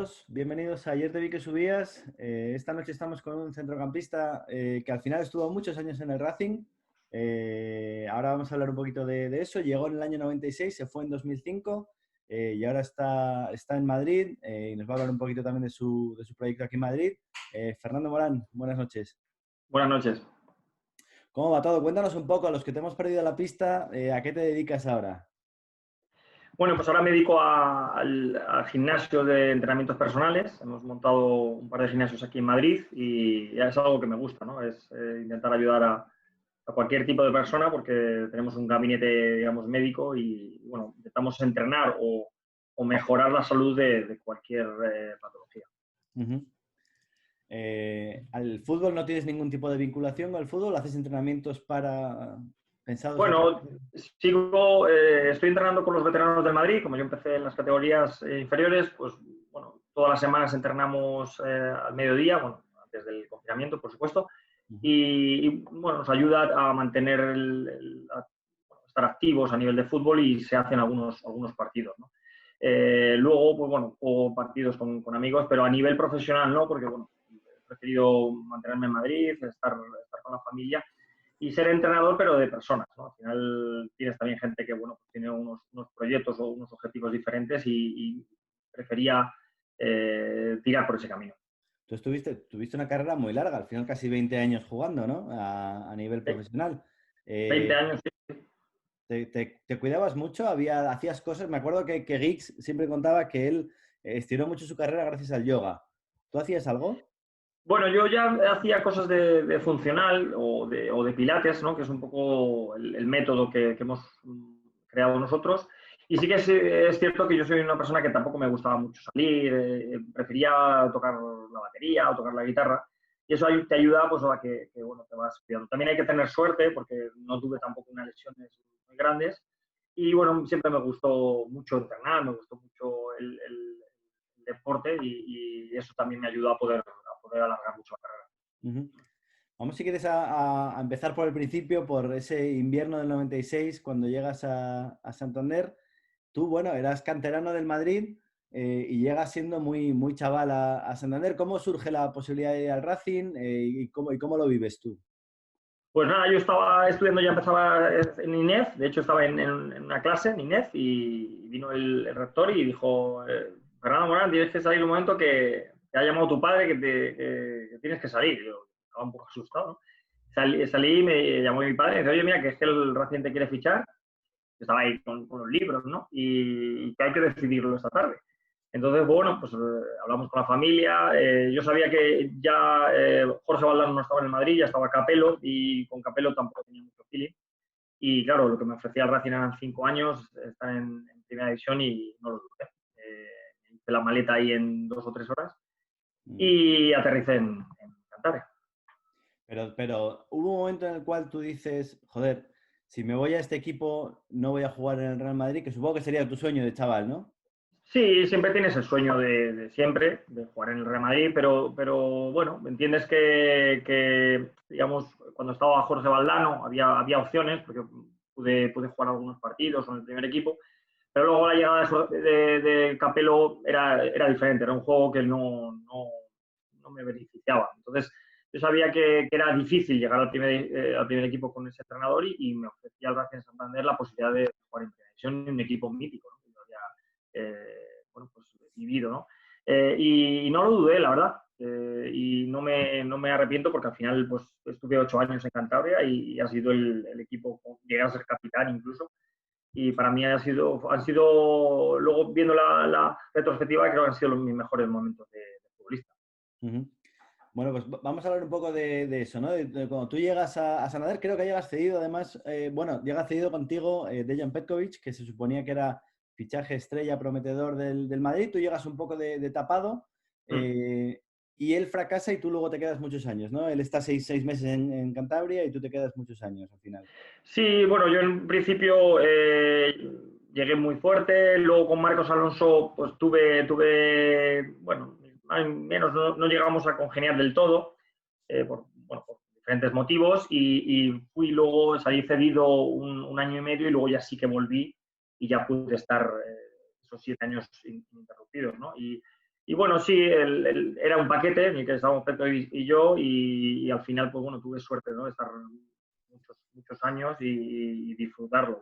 todos, bienvenidos a Ayer te vi que subías. Esta noche estamos con un centrocampista que al final estuvo muchos años en el Racing. Ahora vamos a hablar un poquito de eso. Llegó en el año 96, se fue en 2005 y ahora está en Madrid y nos va a hablar un poquito también de su proyecto aquí en Madrid. Fernando Morán, buenas noches. Buenas noches. ¿Cómo va todo? Cuéntanos un poco, a los que te hemos perdido la pista, ¿a qué te dedicas ahora? Bueno, pues ahora me dedico al gimnasio de entrenamientos personales. Hemos montado un par de gimnasios aquí en Madrid y ya es algo que me gusta, ¿no? Es intentar ayudar a cualquier tipo de persona porque tenemos un gabinete, digamos, médico y, bueno, intentamos entrenar o mejorar la salud de cualquier patología. Uh-huh. ¿Al fútbol no tienes ningún tipo de vinculación al fútbol? ¿Haces entrenamientos pensados a Bueno, estoy entrenando con los veteranos del Madrid. Como yo empecé en las categorías inferiores, pues bueno, todas las semanas entrenamos al mediodía, bueno, antes del confinamiento, por supuesto, bueno, nos ayuda a mantener estar activos a nivel de fútbol y se hacen algunos partidos, ¿no? Luego, pues bueno, juego partidos con amigos, pero a nivel profesional no, porque bueno, he preferido mantenerme en Madrid, estar con la familia y ser entrenador, pero de personas, ¿no? Al final tienes también gente que, bueno, pues tiene unos proyectos o unos objetivos diferentes y prefería tirar por ese camino. Tú tuviste una carrera muy larga, al final casi 20 años jugando, ¿no? A nivel profesional. 20 Eh, años, sí. ¿te cuidabas mucho? ¿Hacías cosas? Me acuerdo que Giggs siempre contaba que él estiró mucho su carrera gracias al yoga. ¿Tú hacías algo? Bueno, yo ya hacía cosas de funcional o de pilates, ¿no? Que es un poco el método que hemos creado nosotros. Y sí que es cierto que yo soy una persona que tampoco me gustaba mucho salir, prefería tocar la batería o tocar la guitarra. Y eso te ayuda pues, a que, bueno, te vas cuidando. También hay que tener suerte porque no tuve tampoco unas lesiones muy grandes. Y bueno, siempre me gustó mucho entrenar, me gustó mucho el deporte y eso también me ayudó a poder alargar mucho la carrera. Uh-huh. Vamos, si quieres, a empezar por el principio, por ese invierno del 96, cuando llegas a Santander. Tú, bueno, eras canterano del Madrid y llegas siendo muy, muy chaval a Santander. ¿Cómo surge la posibilidad de ir al Racing y cómo lo vives tú? Pues nada, yo estaba estudiando, ya empezaba en INEF, de hecho estaba en una clase en INEF y vino el rector y dijo, Fernando Morán, tienes que salir un momento que te ha llamado tu padre, que tienes que salir. Yo estaba un poco asustado, ¿no? Salí y me llamó mi padre y me dice, oye, mira, que es que el Racing te quiere fichar. Estaba ahí con los libros, ¿no? Y que hay que decidirlo esta tarde. Entonces, bueno, pues hablamos con la familia. Yo sabía que ya Jorge Valdano no estaba en el Madrid, ya estaba Capello y con Capello tampoco tenía mucho feeling. Y claro, lo que me ofrecía el Racing eran 5 años, estar en primera división y no lo dudé. Hice la maleta ahí en 2 o 3 horas y aterricé en Cantabria. Pero hubo un momento en el cual tú dices, joder, si me voy a este equipo, no voy a jugar en el Real Madrid, que supongo que sería tu sueño de chaval, ¿no? Sí, siempre tienes el sueño de siempre, de jugar en el Real Madrid, pero bueno, entiendes digamos, cuando estaba Jorge Valdano había opciones, porque pude jugar algunos partidos con el primer equipo, pero luego la llegada de Capello era diferente, era un juego que no me beneficiaba. Entonces, yo sabía que era difícil llegar al primer equipo con ese entrenador y me ofrecía al Racing Santander la posibilidad de jugar en primera división en un equipo mítico, ¿no? Bueno, pues vivido, ¿no? Y no lo dudé, la verdad. Y no me arrepiento porque al final pues, estuve 8 años en Cantabria y ha sido el equipo, llegué a ser capitán incluso. Y para mí han sido luego viendo la retrospectiva, creo que han sido mis mejores momentos de futbolista. Uh-huh. Bueno, pues vamos a hablar un poco de eso, ¿no? De cuando tú llegas a Santander, creo que llegas cedido, además, bueno, llega cedido contigo Dejan Petkovic, que se suponía que era fichaje estrella prometedor del Madrid, tú llegas un poco de tapado y él fracasa y tú luego te quedas muchos años, ¿no? Él está seis meses en Cantabria y tú te quedas muchos años al final. Sí, bueno, yo en principio llegué muy fuerte, luego con Marcos Alonso pues bueno, al menos no llegamos a congeniar del todo, bueno, por diferentes motivos y fui luego, salí cedido un año y medio y luego ya sí que volví y ya pude estar esos 7 años ininterrumpidos, ¿no? Y bueno, sí, era un paquete en el que estábamos Petro y yo, y al final, pues bueno, tuve suerte, ¿no? De estar muchos años y disfrutarlo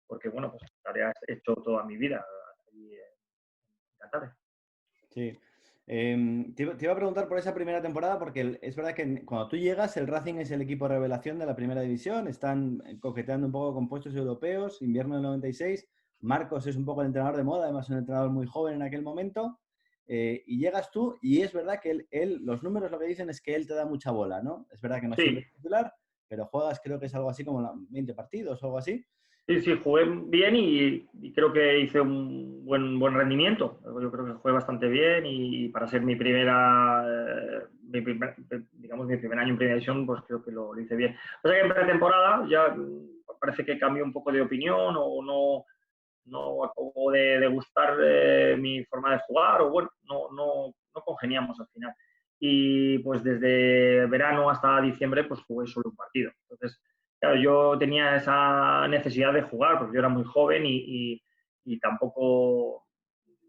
porque bueno, pues tareas he hecho toda mi vida y en Qatar. Sí. Te iba a preguntar por esa primera temporada, porque es verdad que cuando tú llegas, el Racing es el equipo revelación de la primera división, están coqueteando un poco con puestos europeos, invierno del 96. Marcos es un poco el entrenador de moda, además un entrenador muy joven en aquel momento, y llegas tú, y es verdad que los números lo que dicen es que él te da mucha bola, ¿no? Es verdad que no siempre Sí, es titular, pero juegas, creo que es algo así como 20 partidos o algo así. sí, sí, jugué bien y creo que hice un buen rendimiento. Yo creo que jugué bastante bien y para ser digamos, mi primer año en primera división, pues creo que lo hice bien. O sea que en pretemporada ya parece que cambió un poco de opinión o no acabó de gustar mi forma de jugar o bueno, no congeniamos al final. Y pues desde verano hasta diciembre pues jugué solo un partido. Entonces, claro, yo tenía esa necesidad de jugar porque yo era muy joven y tampoco,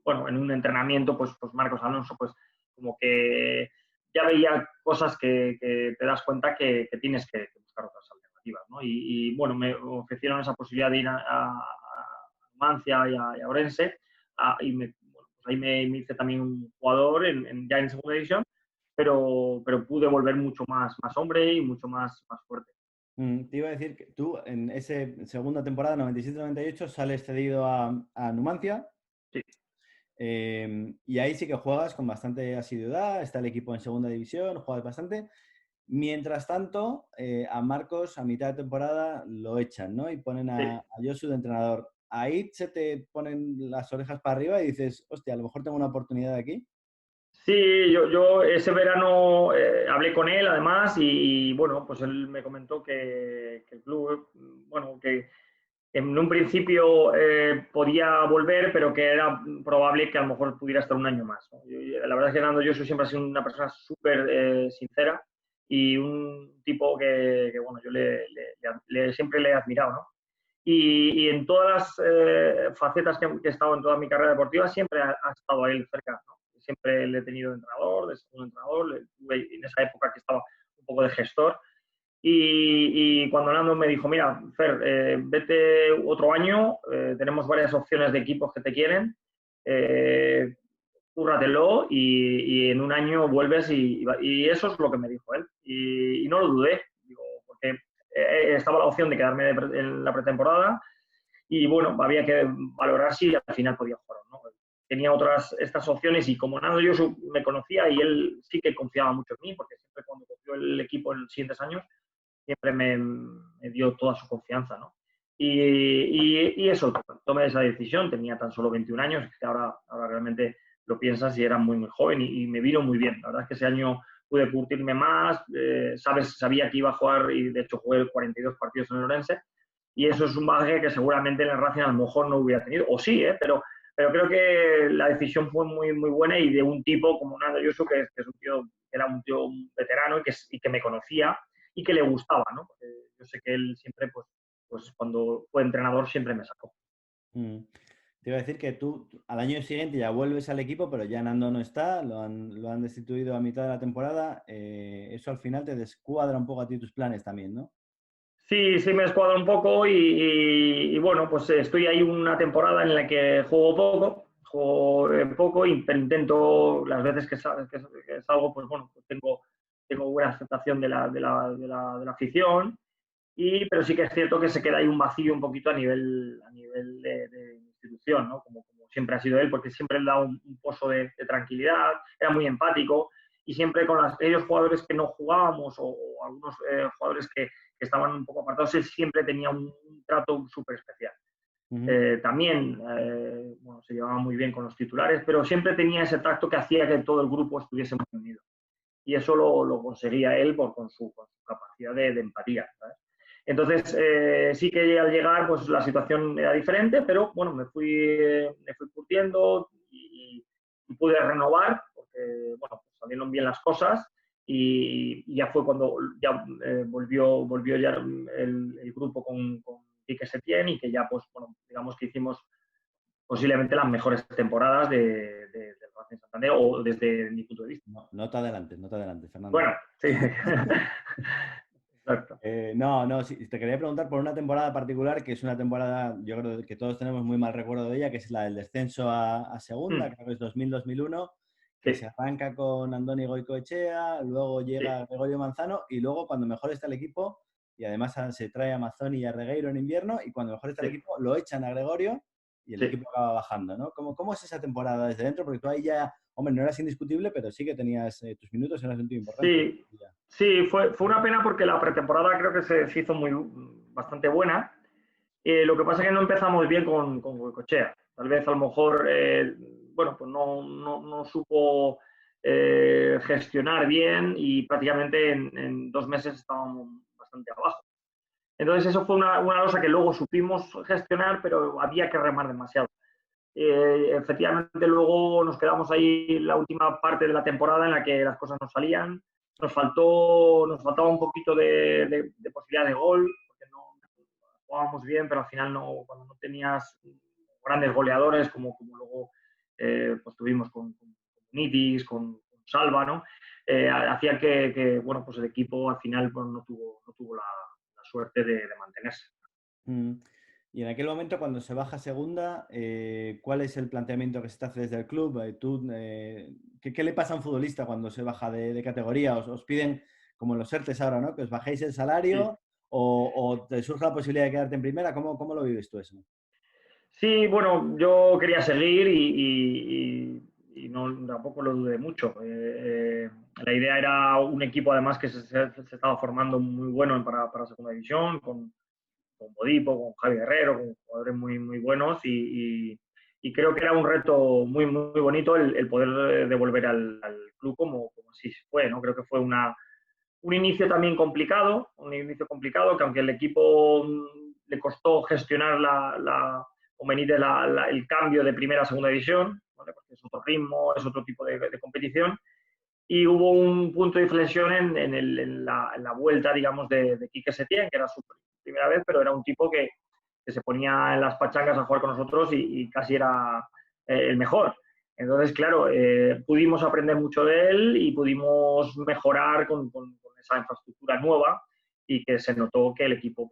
bueno, en un entrenamiento pues Marcos Alonso pues como que ya veía cosas que te das cuenta que tienes que buscar otras alternativas, ¿no? Bueno, me ofrecieron esa posibilidad de ir a Numancia y a Orense, bueno, pues ahí me hice también un jugador ya en segunda división, pero pude volver mucho más hombre y mucho más fuerte. Te iba a decir que tú en esa segunda temporada, 97-98, sales cedido a Numancia. Sí. Y ahí sí que juegas con bastante asiduidad, está el equipo en segunda división, juegas bastante. Mientras tanto, a Marcos a mitad de temporada lo echan, ¿no? Y ponen Sí. a Josu de entrenador. Ahí se te ponen las orejas para arriba y dices, hostia, a lo mejor tengo una oportunidad aquí. Sí, yo ese verano hablé con él además y bueno, pues él me comentó que el club, bueno, que en un principio podía volver, pero que era probable que a lo mejor pudiera estar un año más, ¿no? La verdad es que Nando Yosu siempre ha sido una persona súper sincera y un tipo bueno, yo siempre le he admirado, ¿no? Y en todas las facetas que he estado en toda mi carrera deportiva siempre ha estado él cerca, ¿no? Siempre le he tenido de entrenador, de segundo entrenador, en esa época que estaba un poco de gestor. Cuando Nando me dijo, mira, Fer, vete otro año, tenemos varias opciones de equipos que te quieren, cúrratelo y en un año vuelves y eso es lo que me dijo él. Y no lo dudé, digo, porque estaba la opción de quedarme en la pretemporada y bueno, había que valorar si al final podía jugar o no. Tenía estas opciones y como Nando yo me conocía y él sí que confiaba mucho en mí, porque siempre cuando cogió el equipo en los siguientes años, siempre me dio toda su confianza, ¿no? Y eso, tomé esa decisión, tenía tan solo 21 años, que ahora realmente lo piensas y era muy joven y me vino muy bien. La verdad es que ese año pude curtirme más, sabía que iba a jugar y de hecho jugué 42 partidos en el Orense y eso es un bagaje que seguramente en el Racing a lo mejor no hubiera tenido, o sí, pero creo que la decisión fue muy buena y de un tipo como Nando Yosu, que es un tío, era un tío veterano y que me conocía y que le gustaba, ¿no? Porque yo sé que él siempre, pues cuando fue entrenador siempre me sacó. Mm. Te iba a decir que tú al año siguiente ya vuelves al equipo, pero ya Nando no está, lo han destituido a mitad de la temporada. Eso al final te descuadra un poco a ti tus planes también, ¿no? Sí, me escuadra un poco bueno, pues estoy ahí una temporada en la que juego poco, intento las veces que salgo, pues bueno, pues tengo buena aceptación de la afición, pero sí que es cierto que se queda ahí un vacío un poquito a nivel de institución, ¿no? Como siempre ha sido él, porque siempre le da un pozo de tranquilidad, era muy empático y siempre con aquellos jugadores que no jugábamos o algunos jugadores que estaban un poco apartados, él siempre tenía un trato súper especial. Ujú. También bueno, se llevaba muy bien con los titulares, pero siempre tenía ese tacto que hacía que todo el grupo estuviese muy unido. Y eso lo conseguía él con su capacidad de empatía, ¿sabes? Entonces, sí que al llegar, pues la situación era diferente, pero bueno, me fui curtiendo y pude renovar, porque bueno, pues salieron bien las cosas y ya fue cuando ya volvió ya el grupo con Quique Setién y que ya, pues bueno, digamos que hicimos posiblemente las mejores temporadas del Racing Santander, o desde mi punto de vista. No te adelantes, Fernando. Bueno, sí. Exacto. No, sí, te quería preguntar por una temporada particular, que es una temporada, yo creo que todos tenemos muy mal recuerdo de ella, que es la del descenso a segunda, creo que es 2000-2001, que Sí, se arranca con Andoni Goicoechea, luego sí, llega Gregorio Manzano, y luego cuando mejor está el equipo, y además se trae a Mazzoni y a Regueiro en invierno, y cuando mejor está el sí, equipo, lo echan a Gregorio y el sí. equipo acaba bajando, ¿no? ¿Cómo es esa temporada desde dentro? Porque tú ahí ya, hombre, no eras indiscutible, pero sí que tenías tus minutos, eras un tío importante. Sí, sí, fue una pena porque la pretemporada creo que se hizo bastante buena. Lo que pasa es que no empezamos bien con Goicoechea. Tal vez a lo mejor, bueno, pues no supo gestionar bien y prácticamente en 2 meses estábamos bastante abajo. Entonces eso fue una cosa que luego supimos gestionar, pero había que remar demasiado. Efectivamente luego nos quedamos ahí la última parte de la temporada en la que las cosas no salían. Nos faltaba un poquito de posibilidad de gol, porque no jugábamos bien, pero al final cuando no tenías grandes goleadores como luego pues tuvimos con Nitis, con Salva, ¿no? Hacía bueno, pues el equipo al final pues, no tuvo la suerte de mantenerse. Mm. Y en aquel momento, cuando se baja a segunda, ¿cuál es el planteamiento que se hace desde el club? ¿Qué le pasa a un futbolista cuando se baja de categoría? ¿Os piden, como en los ERTEs ahora, ¿no? Que os bajéis el Sí. salario o te surge la posibilidad de quedarte en primera? ¿Cómo lo vives tú eso? Sí, bueno, yo quería seguir y no, tampoco lo dudé mucho. La idea era un equipo además que se estaba formando muy bueno para segunda división, con Bodipo, con Javi Guerrero, con jugadores muy buenos y creo que era un reto muy bonito el poder devolver al club como así fue, ¿no? Creo que fue un inicio también complicado, que aunque el equipo le costó gestionar el cambio de primera a segunda división, ¿vale? Porque es otro ritmo, es otro tipo de competición, y hubo un punto de inflexión en la vuelta, digamos, de Quique Setién, que era su primera vez, pero era un tipo que se ponía en las pachangas a jugar con nosotros y casi era el mejor. Entonces, claro, pudimos aprender mucho de él y pudimos mejorar con esa infraestructura nueva y que se notó que el equipo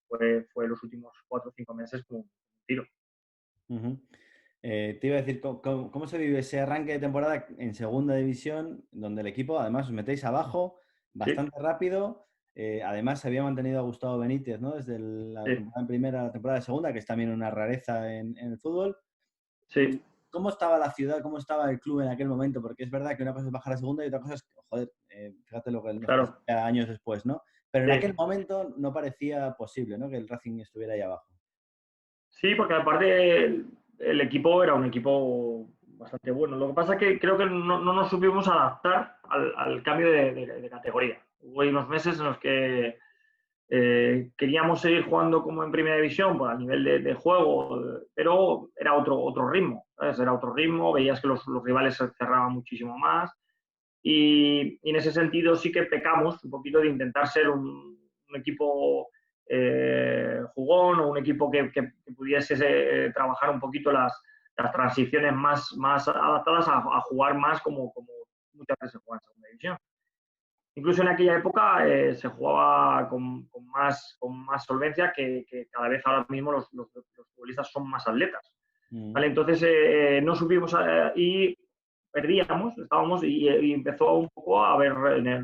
fue los últimos 4 o 5 meses como un tiro. Ujú. Te iba a decir, ¿cómo se vive ese arranque de temporada en segunda división, donde el equipo, además, os metéis abajo Sí, bastante rápido? Además, se había mantenido a Gustavo Benítez, ¿no? Desde la sí, temporada en primera a la temporada de segunda, que es también una rareza en el fútbol. sí. ¿Cómo estaba la ciudad, cómo estaba el club en aquel momento? Porque es verdad que una cosa es bajar a segunda y otra cosa es, joder, fíjate lo que nos pasa Claro. años después, ¿no? Pero en aquel Sí. momento no parecía posible, ¿no? Que el Racing estuviera ahí abajo. Sí, porque aparte el equipo era un equipo bastante bueno. Lo que pasa es que creo que no nos supimos adaptar al cambio de categoría. Hubo ahí unos meses en los que queríamos seguir jugando como en primera división, pues, a nivel de juego, pero era otro ritmo, ¿sabes? Era otro ritmo, veías que los rivales se cerraban muchísimo más y en ese sentido sí que pecamos un poquito de intentar ser un equipo jugón o un equipo que pudiese trabajar un poquito las transiciones más adaptadas a jugar más como muchas veces se juega en segunda división. Incluso en aquella época se jugaba con más solvencia que cada vez ahora mismo los futbolistas son más atletas. Mm. ¿Vale? Entonces no supimos y perdíamos, estábamos y empezó un poco a haber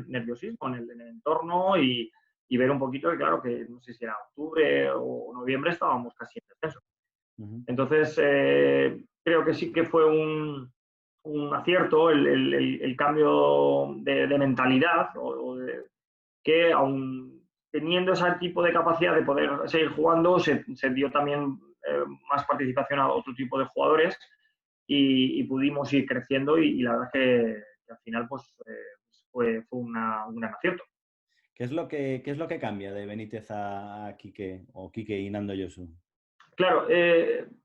nerviosismo en el entorno y ver un poquito que claro que no sé si era octubre o noviembre estábamos casi en descenso. Ujú. Entonces creo que sí que fue un acierto el cambio de mentalidad que aún teniendo ese tipo de capacidad de poder seguir jugando se dio también más participación a otro tipo de jugadores y pudimos ir creciendo y la verdad es que al final pues fue un gran acierto. ¿Qué es lo que cambia de Benítez a Quique o Quique y Nando Yosu? Claro,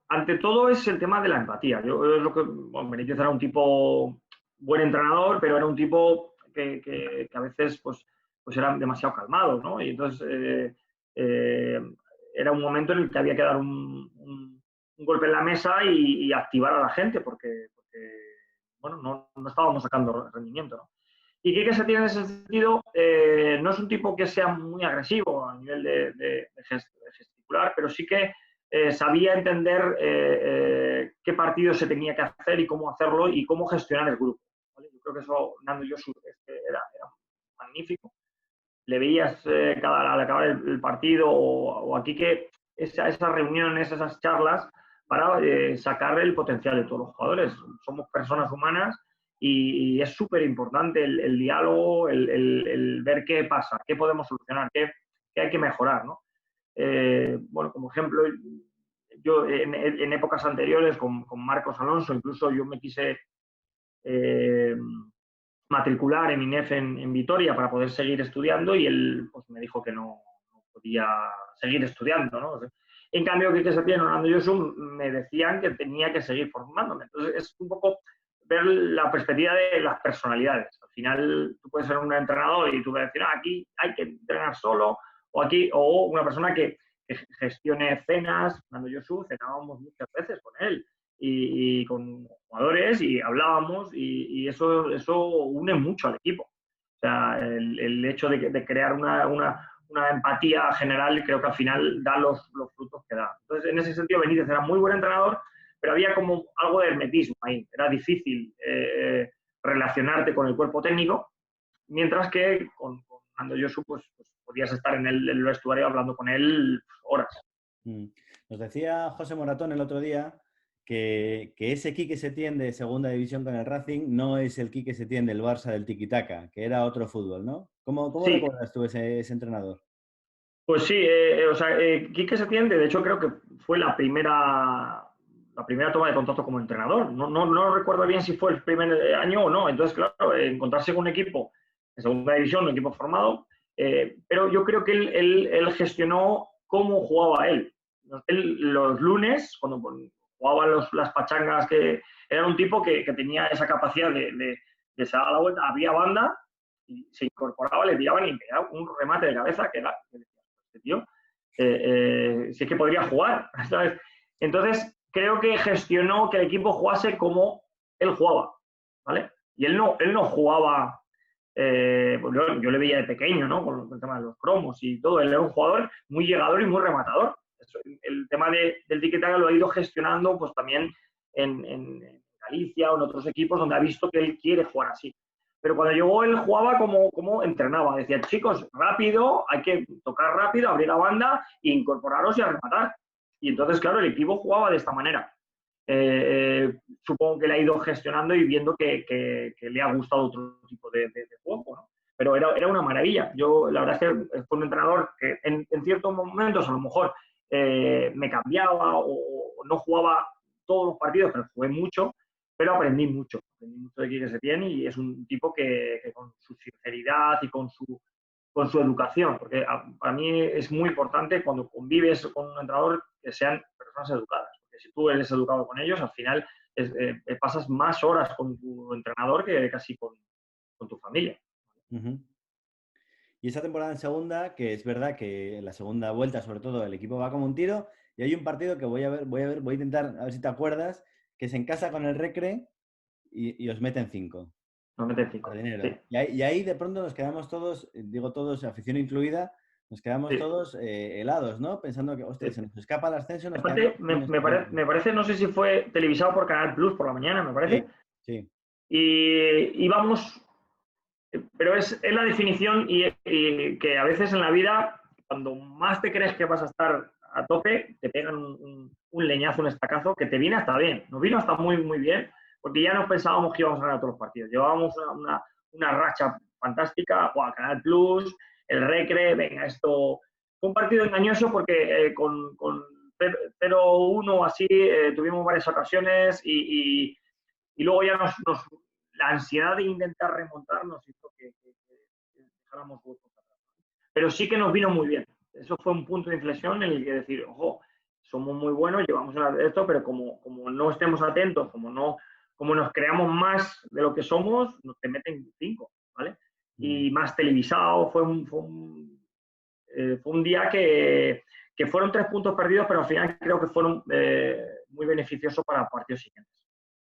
ante todo es el tema de la empatía. Yo, es lo que, bueno, Benítez era un tipo buen entrenador, pero era un tipo que a veces pues era demasiado calmado, ¿no? Y entonces eh, era un momento en el que había que dar un golpe en la mesa y activar a la gente, porque bueno, no estábamos sacando rendimiento, ¿no? Y Quique Setién en ese sentido no es un tipo que sea muy agresivo a nivel de gesticular, pero sí que sabía entender qué partido se tenía que hacer y cómo hacerlo y cómo gestionar el grupo, ¿vale? Yo creo que eso Nando Yosu era magnífico. Le veías al acabar el partido o aquí que esas reuniones, esas charlas, para sacar el potencial de todos los jugadores. Somos personas humanas y es súper importante el diálogo, el ver qué pasa, qué podemos solucionar, qué hay que mejorar, ¿no? Bueno, como ejemplo, yo en épocas anteriores con Marcos Alonso, incluso yo me quise matricular en INEF en Vitoria para poder seguir estudiando y él pues, me dijo que no podía seguir estudiando, ¿no? En cambio, Quique Setién, Nando Yosu me decían que tenía que seguir formándome. Entonces, es un poco ver la perspectiva de las personalidades. Al final, tú puedes ser un entrenador y tú vas a decir, aquí hay que entrenar solo, o una persona que gestione cenas. Nando Yosu cenábamos muchas veces con él y con jugadores y hablábamos y eso une mucho al equipo. O sea, el hecho de crear una empatía general creo que al final da los frutos que da. Entonces, en ese sentido, Benítez era muy buen entrenador, pero había como algo de hermetismo ahí. Era difícil relacionarte con el cuerpo técnico, mientras que con Nando Yosu pues podías estar en el vestuario hablando con él horas. Nos decía José Moratón el otro día que ese Quique Setién de segunda división con el Racing no es el Quique Setién del Barça del tiki-taka, que era otro fútbol, ¿no? ¿Cómo Sí, recuerdas tú ese entrenador? pues sí, o sea, Quique Setién, de hecho, creo que fue la primera toma de contacto como entrenador. No recuerdo bien si fue el primer año o no. Entonces, claro, encontrarse con un equipo en segunda división, un equipo formado, pero yo creo que él gestionó cómo jugaba él. Los lunes, cuando jugaba las pachangas, que era un tipo que tenía esa capacidad de salir a la vuelta, había banda, y se incorporaba, le tiraban y pegaba un remate de cabeza que era... Tío, si es que podría jugar, ¿sabes? Entonces, creo que gestionó que el equipo jugase como él jugaba, ¿vale? Y él no jugaba, pues yo le veía de pequeño, ¿no? Con el tema de los cromos y todo. Él era un jugador muy llegador y muy rematador. El tema del tiki-taka lo ha ido gestionando, pues también en Galicia o en otros equipos donde ha visto que él quiere jugar así. Pero cuando llegó él jugaba como entrenaba. Decía, chicos, rápido, hay que tocar rápido, abrir la banda e incorporaros y a rematar. Y entonces, claro, el equipo jugaba de esta manera. Supongo que le ha ido gestionando y viendo que le ha gustado otro tipo de juego, ¿no? Pero era una maravilla. Yo, la verdad es que fue un entrenador que en ciertos momentos a lo mejor me cambiaba o no jugaba todos los partidos, pero jugué mucho, pero aprendí mucho de Quique Setién y es un tipo que con su sinceridad y con su educación, porque para mí es muy importante cuando convives con un entrenador que sean personas educadas, porque si tú eres educado con ellos, al final pasas más horas con tu entrenador que casi con tu familia. Uh-huh. Y esa temporada en segunda, que es verdad que en la segunda vuelta, sobre todo, el equipo va como un tiro, y hay un partido que voy a intentar, a ver si te acuerdas, que se encasa con el Recre y os meten 5. Nos meten 5. Sí. Y ahí de pronto nos quedamos todos, digo todos, afición incluida, nos quedamos todos helados, ¿no? Pensando que, hostia, se nos escapa el ascenso. Aparte, me parece, no sé si fue televisado por Canal Plus por la mañana, me parece. Sí. Y íbamos, pero es la definición y que a veces en la vida, cuando más te crees que vas a estar a tope, te pegan un leñazo, un estacazo, que te viene hasta bien. Nos vino hasta muy, muy bien, porque ya no pensábamos que íbamos a ganar todos los partidos. Llevábamos una racha fantástica, Canal Plus, el Recre, venga, esto... Fue un partido engañoso porque con 0-1 así tuvimos varias ocasiones y luego ya la ansiedad de intentar remontarnos hizo que dejáramos huecos atrás. Pero sí que nos vino muy bien. Eso fue un punto de inflexión en el que decir, ojo, somos muy buenos, llevamos esto, pero como no estemos atentos, como nos creamos más de lo que somos, nos te meten 5, ¿vale? Y más televisado, fue un día que fueron 3 puntos perdidos, pero al final creo que fueron muy beneficioso para partidos siguientes.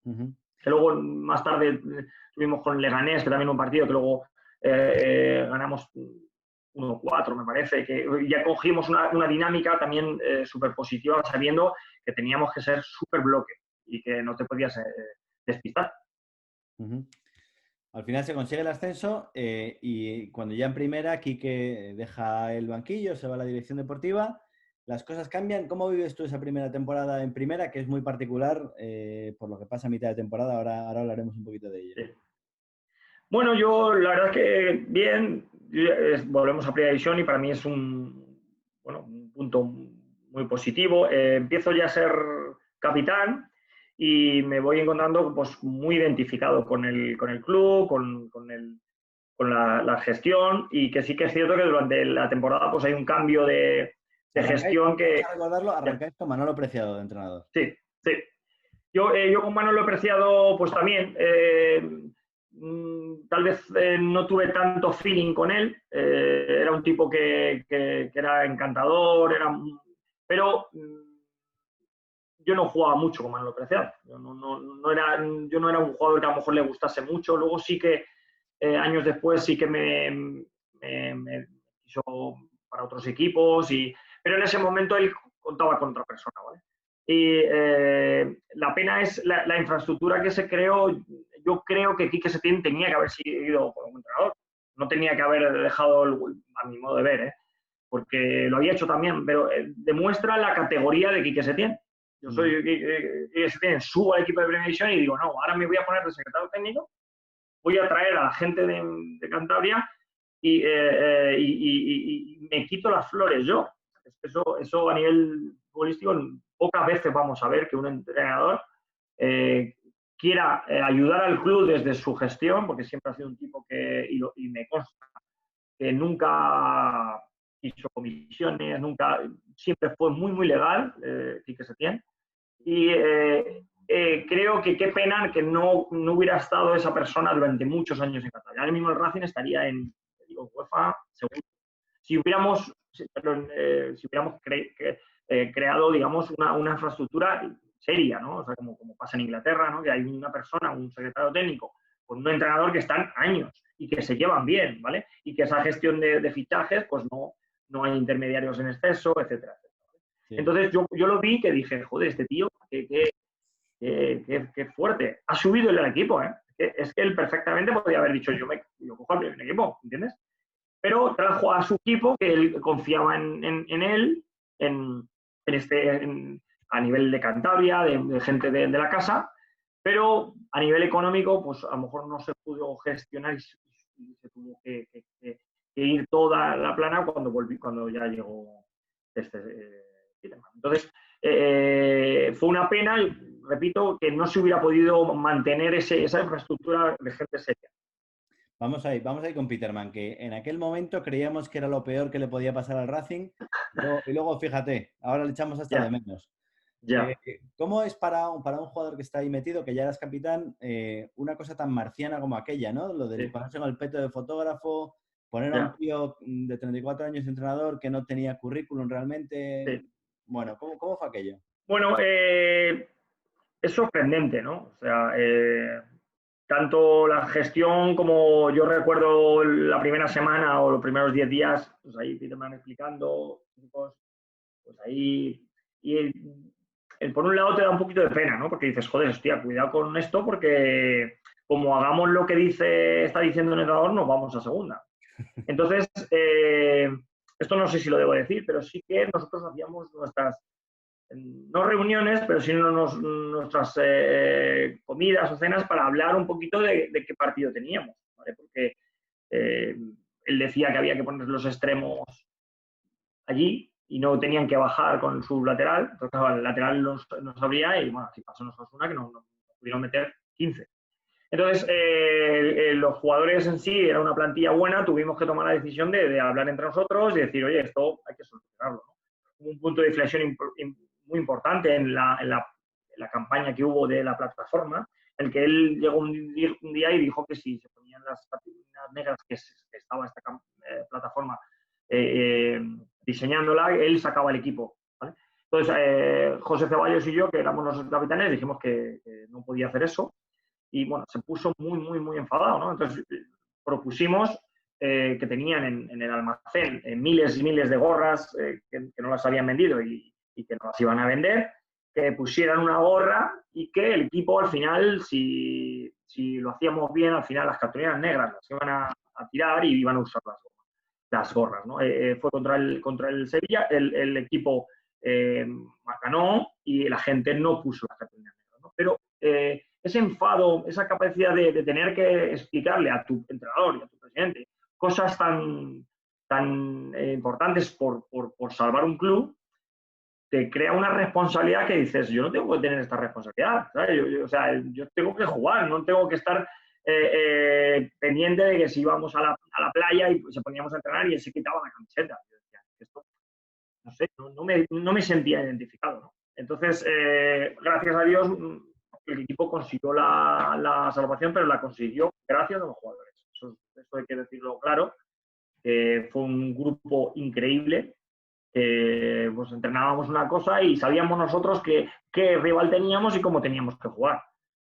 Ujú. Que luego más tarde tuvimos con Leganés, que también un partido que luego ganamos 1-4, me parece, que ya cogimos una dinámica también súper positiva, sabiendo que teníamos que ser súper bloque y que no te podías despistar. Ujú. Al final se consigue el ascenso y cuando ya en primera, Quique deja el banquillo, se va a la dirección deportiva, las cosas cambian. ¿Cómo vives tú esa primera temporada en primera, que es muy particular por lo que pasa a mitad de temporada? Ahora hablaremos un poquito de ello. Sí. Bueno, yo la verdad es que bien, volvemos a Primera División y para mí es un punto muy positivo. Empiezo ya a ser capitán y me voy encontrando pues, muy identificado con el club, con la gestión, y que sí que es cierto que durante la temporada pues hay un cambio de gestión que... Vamos a recordarlo, arrancáis con Manolo Preciado de entrenador. Sí, sí. Yo con Manolo he Preciado pues también... tal vez no tuve tanto feeling con él. Era un tipo que era encantador, pero yo no jugaba mucho con Manolo Preciado. Yo no era un jugador que a lo mejor le gustase mucho. Luego sí que años después sí que me quiso para otros equipos, pero en ese momento él contaba con otra persona, ¿vale? Y la pena es la infraestructura que se creó. Yo creo que Quique Setién tenía que haber sido como entrenador. No tenía que haber dejado, a mi modo de ver, porque lo había hecho también, pero demuestra la categoría de Quique Setién. Yo soy Quique Setién, subo al equipo de Primera División y digo, no, ahora me voy a poner de secretario técnico, voy a traer a la gente de Cantabria y me quito las flores yo. Eso a nivel futbolístico, pocas veces vamos a ver que un entrenador quiera ayudar al club desde su gestión, porque siempre ha sido un tipo y me consta, que nunca hizo comisiones, siempre fue muy, muy legal, Quique Setién. Y creo que qué pena que no hubiera estado esa persona durante muchos años en Qatar. Ahora mismo el Racing estaría en UEFA segundo. Si hubiéramos creado, digamos, una infraestructura seria, ¿no? O sea, como pasa en Inglaterra, ¿no? Que hay una persona, un secretario técnico, con un entrenador que están años y que se llevan bien, ¿vale? Y que esa gestión de fichajes, pues no hay intermediarios en exceso, etcétera, etcétera. Sí. Entonces yo lo vi que dije, joder, este tío, qué fuerte. Ha subido el equipo, ¿eh? Es que él perfectamente podría haber dicho, yo cojo al primer equipo, ¿entiendes? Pero trajo a su equipo, que él confiaba en él, a nivel de Cantabria, de gente de la casa, pero a nivel económico, pues a lo mejor no se pudo gestionar y se tuvo que ir toda la plana cuando ya llegó entonces, fue una pena, repito, que no se hubiera podido mantener esa infraestructura de gente seria. Vamos a ir con Peterman, que en aquel momento creíamos que era lo peor que le podía pasar al Racing, y luego fíjate, ahora le echamos hasta de menos. ¿Cómo es para un jugador que está ahí metido, que ya eras capitán, una cosa tan marciana como aquella, ¿no? Lo del ponerse con el peto de fotógrafo, poner a un tío de 34 años de entrenador que no tenía currículum realmente. Sí. Bueno, ¿cómo fue aquello? Bueno, es sorprendente, ¿no? O sea, tanto la gestión como yo recuerdo la primera semana o los primeros 10 días, pues ahí Peterman explicando, pues ahí, y por un lado te da un poquito de pena, ¿no? Porque dices, joder, hostia, cuidado con esto porque como hagamos lo que está diciendo el entrenador, nos vamos a segunda. Entonces, esto no sé si lo debo decir, pero sí que nosotros hacíamos nuestras, no reuniones, pero sí nuestras comidas o cenas para hablar un poquito de qué partido teníamos, ¿vale? Porque él decía que había que poner los extremos allí y no tenían que bajar con su lateral. Entonces, claro, el lateral nos abría y, bueno, así pasó en Osasuna, que nos pudieron meter 15. Entonces, los jugadores en sí, era una plantilla buena, tuvimos que tomar la decisión de hablar entre nosotros y decir, oye, esto hay que solucionarlo, ¿no? Hubo un punto de inflexión muy importante en la campaña que hubo de la plataforma, en el que él llegó un día y dijo que si se ponían las patinas negras que estaba esta plataforma diseñándola, él sacaba el equipo, ¿vale? Entonces, Entonces, José Ceballos y yo, que éramos los capitanes, dijimos que no podía hacer eso. Y bueno, se puso muy, muy, muy enfadado, ¿no? Entonces, propusimos que tenían en el almacén miles y miles de gorras que no las habían vendido y que no las iban a vender, que pusieran una gorra y que el equipo al final, si lo hacíamos bien, al final las cartulinas negras las iban a tirar y iban a usar las gorras, ¿no? Fue contra el Sevilla, el equipo ganó y la gente no puso las cartulinas negras, ¿no? Pero ese enfado, esa capacidad de tener que explicarle a tu entrenador y a tu presidente cosas tan importantes por salvar un club, te crea una responsabilidad que dices, yo no tengo que tener esta responsabilidad, ¿sabes? O sea, yo tengo que jugar, no tengo que estar pendiente de que si íbamos a la playa y se poníamos a entrenar y él se quitaba la camiseta. Yo decía, esto, no sé, no me sentía identificado, ¿no? Entonces, gracias a Dios, el equipo consiguió la salvación, pero la consiguió gracias a los jugadores. Eso hay que decirlo claro. Fue un grupo increíble. Pues entrenábamos una cosa y sabíamos nosotros qué rival teníamos y cómo teníamos que jugar.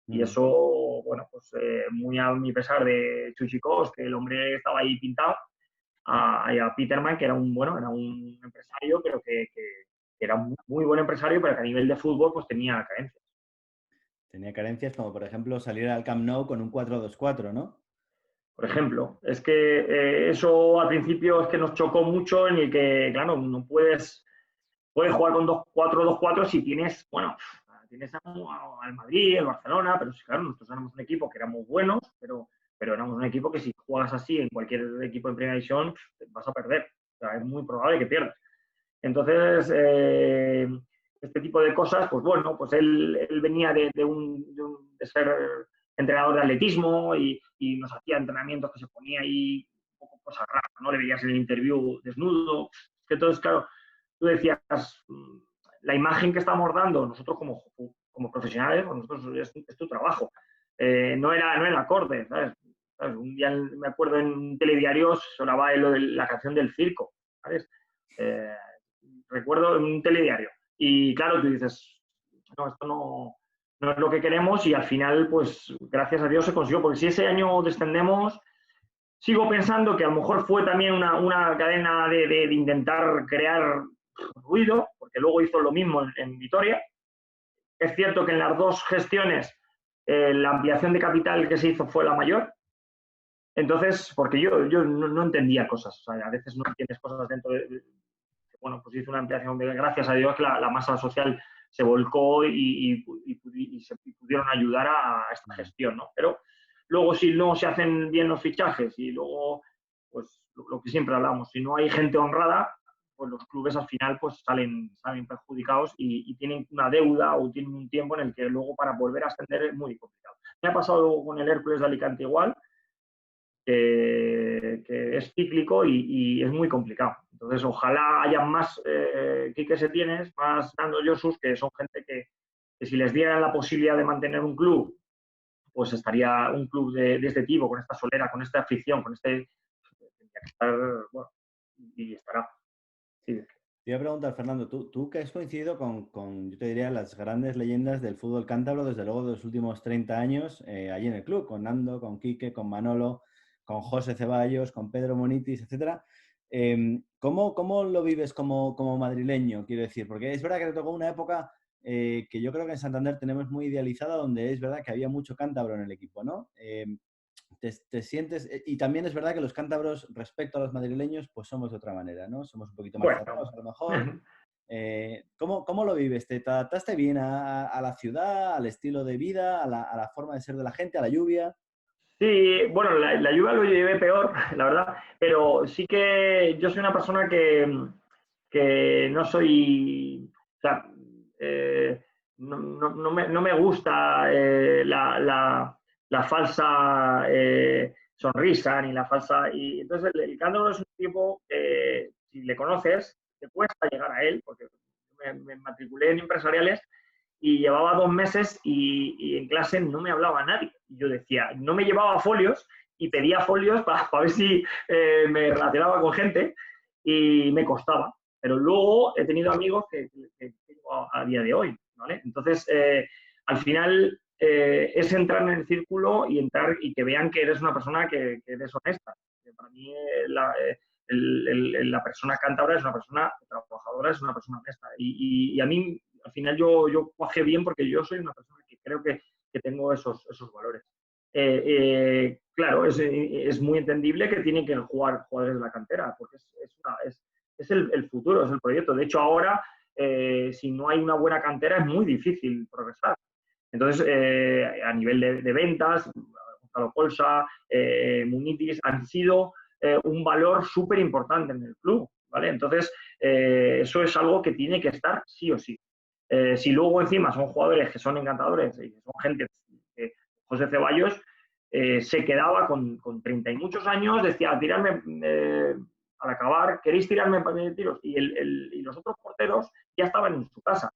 Y eso, bueno, pues muy a mi pesar de Chuchicos, que el hombre estaba ahí pintado, a Peterman, que era un empresario, pero que era un muy buen empresario, pero que a nivel de fútbol pues tenía carencias. Tenía carencias como, por ejemplo, salir al Camp Nou con un 4-2-4, ¿no? Por ejemplo, es que eso al principio es que nos chocó mucho en el que, claro, no puedes jugar con 4-2-4 si tienes, bueno, tienes al Madrid, al Barcelona, pero claro, nosotros éramos un equipo que éramos buenos, pero éramos un equipo que si juegas así en cualquier equipo en primera división vas a perder. O sea, es muy probable que pierdas. Entonces, este tipo de cosas, pues bueno, pues él venía de ser entrenador de atletismo y nos hacía entrenamientos que se ponía ahí un poco cosas raras, ¿no? Le veías en el interview desnudo. Que entonces, claro, tú decías, la imagen que estamos dando nosotros como profesionales, pues nosotros es tu trabajo. No era acorde, ¿sabes? Un día me acuerdo en un telediario sonaba la canción del circo, ¿sabes? Recuerdo en un telediario. Y claro, tú dices, no, esto no es lo que queremos y al final, pues, gracias a Dios se consiguió. Porque si ese año descendemos, sigo pensando que a lo mejor fue también una cadena de intentar crear ruido, porque luego hizo lo mismo en Vitoria. Es cierto que en las dos gestiones la ampliación de capital que se hizo fue la mayor. Entonces, porque yo no entendía cosas, o sea, a veces no entiendes cosas dentro de... Bueno, pues hizo una ampliación, gracias a Dios que la masa social se volcó y se pudieron ayudar a esta gestión, ¿no? Pero luego si no se hacen bien los fichajes y luego, pues lo que siempre hablamos, si no hay gente honrada, pues los clubes al final pues salen perjudicados y tienen una deuda o tienen un tiempo en el que luego para volver a ascender es muy complicado. Me ha pasado con el Hércules de Alicante igual, que es cíclico y es muy complicado. Entonces, ojalá haya más Quique Setienes, más Nando Josus, que son gente que si les dieran la posibilidad de mantener un club, pues estaría un club de este tipo, con esta solera, con esta afición, tendría que estar, bueno, y estará. Sí. Te iba a preguntar, Fernando, tú que has coincidido con, yo te diría, las grandes leyendas del fútbol cántabro, desde luego de los últimos 30 años, allí en el club, con Nando, con Quique, con Manolo, con José Ceballos, con Pedro Monitis, etcétera. ¿Cómo lo vives como madrileño, quiero decir? Porque es verdad que te tocó una época que yo creo que en Santander tenemos muy idealizada, donde es verdad que había mucho cántabro en el equipo, ¿no? Te sientes... Y también es verdad que los cántabros, respecto a los madrileños, pues somos de otra manera, ¿no? Somos un poquito más cerrados, a lo mejor. ¿Cómo lo vives? ¿Te adaptaste bien a la ciudad, al estilo de vida, a la forma de ser de la gente, a la lluvia? Sí, bueno, la lluvia lo llevé peor, la verdad, pero sí que yo soy una persona que no soy, o sea, no me gusta la falsa sonrisa ni la falsa... Y entonces el cántaro es un tipo que si le conoces, te cuesta llegar a él, porque me matriculé en empresariales y llevaba 2 meses y en clase no me hablaba nadie. Y yo decía, no me llevaba folios y pedía folios para ver si me relacionaba con gente y me costaba. Pero luego he tenido amigos que a día de hoy, ¿vale? Entonces, al final es entrar en el círculo y entrar y que vean que eres una persona que eres honesta. Que para mí la persona cántabra es una persona trabajadora, es una persona honesta. Y a mí, al final, yo cuajé bien porque yo soy una persona que creo que tengo esos valores. Claro, es muy entendible que tienen que jugar jugadores de la cantera, porque es el futuro, es el proyecto. De hecho, ahora, si no hay una buena cantera, es muy difícil progresar. Entonces, a nivel de ventas, Gonzalo Colsa, Munitis han sido un valor súper importante en el club, ¿vale? Entonces, eso es algo que tiene que estar sí o sí. Si luego encima son jugadores que son encantadores y son gente, José Ceballos se quedaba con 30 y muchos años, decía, tirarme al acabar, ¿queréis tirarme para de tiros? Y los otros porteros ya estaban en su casa.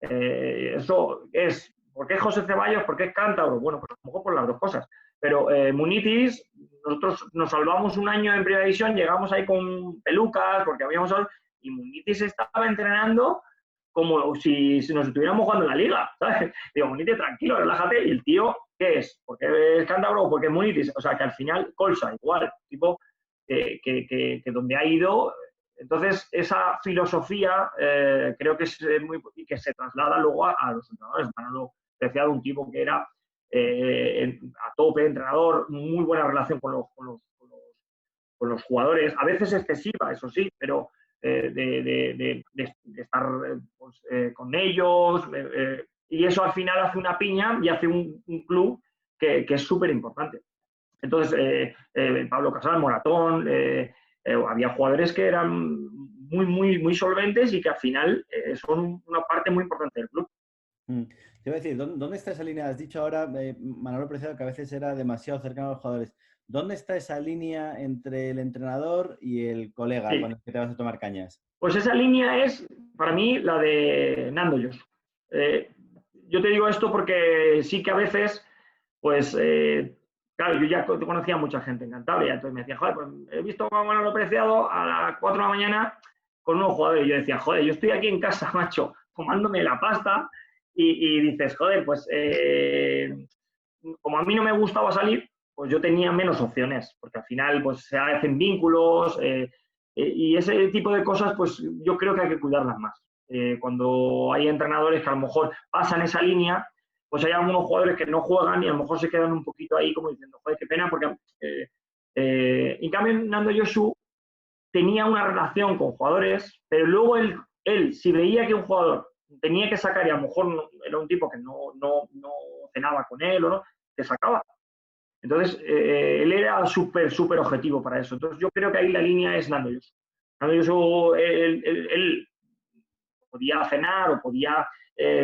Eso es, ¿por qué José Ceballos? ¿Por qué es cántabro? Bueno, pues a lo mejor por las dos cosas. Pero Munitis, nosotros nos salvamos un año en Primera División, llegamos ahí con pelucas, porque habíamos... Y Munitis estaba entrenando como si nos estuviéramos jugando en la liga, ¿sabes? Digo, Munitis, tranquilo, relájate. Y el tío, ¿qué es? ¿Por qué es cántabro o por qué es Munitis? O sea, que al final, Colsa, igual, tipo, que donde ha ido... Entonces, esa filosofía creo que es muy y que se traslada luego a los entrenadores. Manolo Preciado, un tipo que era a tope, entrenador, muy buena relación con los jugadores, a veces excesiva, eso sí, pero de estar pues, con ellos, y eso al final hace una piña y hace un club que es súper importante. Entonces, Pablo Casal, Moratón, había jugadores que eran muy solventes y que al final son una parte muy importante del club. Te iba a decir, ¿dónde está esa línea? Has dicho ahora, Manolo Preciado, que a veces era demasiado cercano a los jugadores. ¿Dónde está esa línea entre el entrenador y el colega Sí. con el que te vas a tomar cañas? Pues esa línea es, para mí, la de Nando Yosu. Yo te digo esto porque sí que a veces, pues, claro, yo ya conocía a mucha gente en Cantabria, entonces me decía, joder, pues he visto a Manolo Preciado a las 4 de la mañana con unos jugadores. Y yo decía, joder, yo estoy aquí en casa, macho, tomándome la pasta y dices, joder, pues como a mí no me gustaba salir, pues yo tenía menos opciones, porque al final pues se hacen vínculos y ese tipo de cosas, pues yo creo que hay que cuidarlas más. Cuando hay entrenadores que a lo mejor pasan esa línea, pues hay algunos jugadores que no juegan y a lo mejor se quedan un poquito ahí como diciendo, joder, qué pena, porque en cambio Nando Yosu tenía una relación con jugadores, pero luego él si veía que un jugador tenía que sacar y a lo mejor era un tipo que no cenaba con él o no, te sacaba. Entonces, él era súper objetivo para eso. Entonces, yo creo que ahí la línea es Nando Yosu. Nando Yosu, él podía cenar o podía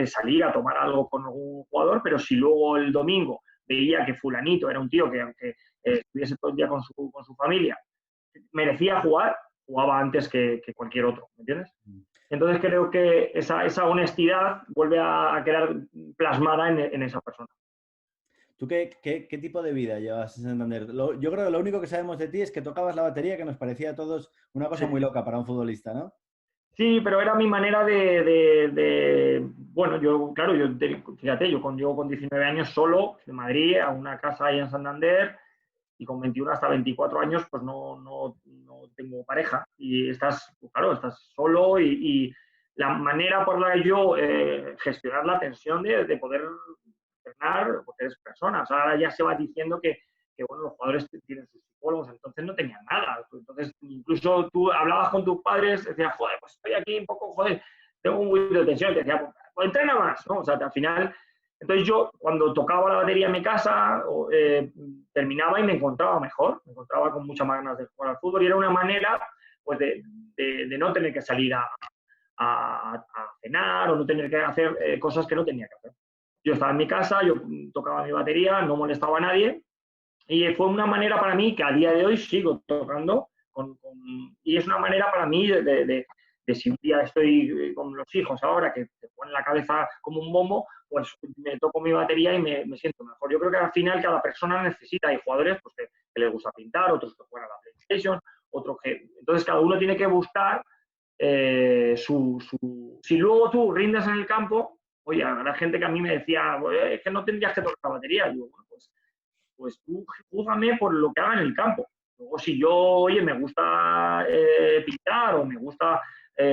salir a tomar algo con algún jugador, pero si luego el domingo veía que fulanito era un tío que aunque estuviese todo el día con su familia, merecía jugar, jugaba antes que cualquier otro, ¿me entiendes? Entonces creo que esa honestidad vuelve a quedar plasmada en esa persona. ¿Tú qué tipo de vida llevas en Santander? Yo creo que lo único que sabemos de ti es que tocabas la batería, que nos parecía a todos una cosa Sí. muy loca para un futbolista, ¿no? Sí, pero era mi manera bueno, claro, fíjate, yo llego con 19 años solo de Madrid a una casa ahí en Santander y con 21 hasta 24 años pues no tengo pareja y claro, estás solo y la manera por la que yo gestionar la tensión de poder entrenar, porque eres persona, o sea, ahora ya se va diciendo que bueno, los jugadores tienen sus psicólogos, entonces no tenían nada. Entonces, incluso tú hablabas con tus padres, decías, joder, pues estoy aquí un poco, joder, tengo un poquito de tensión, y te decía, pues entrena más, ¿no? O sea, al final, entonces yo cuando tocaba la batería en mi casa, terminaba y me encontraba mejor, me encontraba con muchas más ganas de jugar al fútbol y era una manera, pues, de no tener que salir a cenar o no tener que hacer cosas que no tenía que hacer. Yo estaba en mi casa, yo tocaba mi batería, no molestaba a nadie y fue una manera para mí que a día de hoy sigo tocando y es una manera para mí de si un día estoy con los hijos ahora que te ponen la cabeza como un bombo, pues me toco mi batería y me siento mejor. Yo creo que al final cada persona necesita, hay jugadores pues, que les gusta pintar, otros que juegan a la PlayStation, otros que... Entonces cada uno tiene que buscar si luego tú rindes en el campo, oye, habrá gente que a mí me decía, es que no tendrías que tocar la batería. Y yo, bueno, pues tú júgame por lo que haga en el campo. Luego, si yo, oye, me gusta pintar o me gusta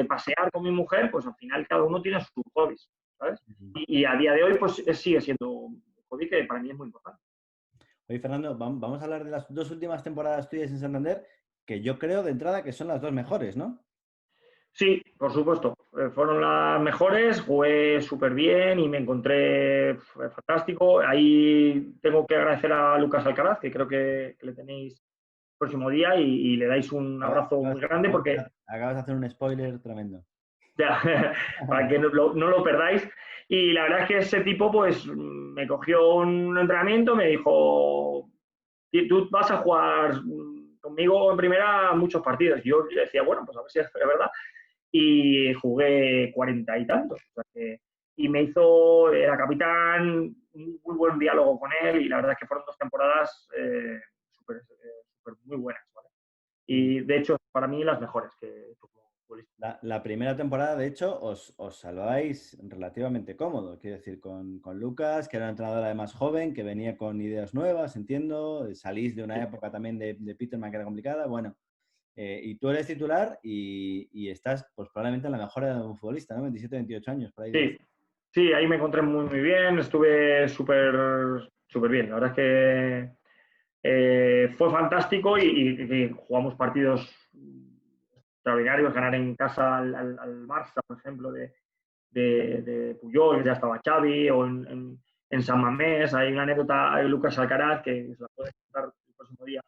pasear con mi mujer, pues al final cada uno tiene sus hobbies, ¿sabes? Y a día de hoy, pues sigue siendo un hobby que para mí es muy importante. Oye, Fernando, vamos a hablar de las 2 últimas temporadas tuyas en Santander, que yo creo de entrada que son las 2 mejores, ¿no? Sí, por supuesto. Fueron las mejores, jugué súper bien y me encontré fantástico. Ahí tengo que agradecer a Lucas Alcaraz, que creo que le tenéis el próximo día y le dais un abrazo muy grande porque Acabas de hacer un spoiler tremendo. ya, para que no lo perdáis. Y la verdad es que ese tipo pues me cogió un entrenamiento, me dijo, tú vas a jugar conmigo en primera muchos partidos. Yo decía, bueno, pues a ver si es verdad. Y jugué 40 y tantos. O sea y me hizo, era capitán, un muy buen diálogo con él y la verdad es que fueron 2 temporadas súper muy buenas. ¿Vale? Y de hecho, para mí las mejores que tuvo futbolista. La primera temporada, de hecho, os salváis relativamente cómodo. Quiero decir, con Lucas, que era un entrenador además joven, que venía con ideas nuevas, entiendo. Salís de una época también de Peterman que era complicada. Bueno, y tú eres titular y estás pues probablemente en la mejor edad de un futbolista, ¿no? 27, 28 años, por ahí. Sí, sí, ahí me encontré muy bien, estuve súper bien. La verdad es que fue fantástico y jugamos partidos extraordinarios, ganar en casa al Barça, por ejemplo, de Puyol, que ya estaba Xavi, o en San Mamés. Hay una anécdota de Lucas Alcaraz que se la puedes contar el próximo día.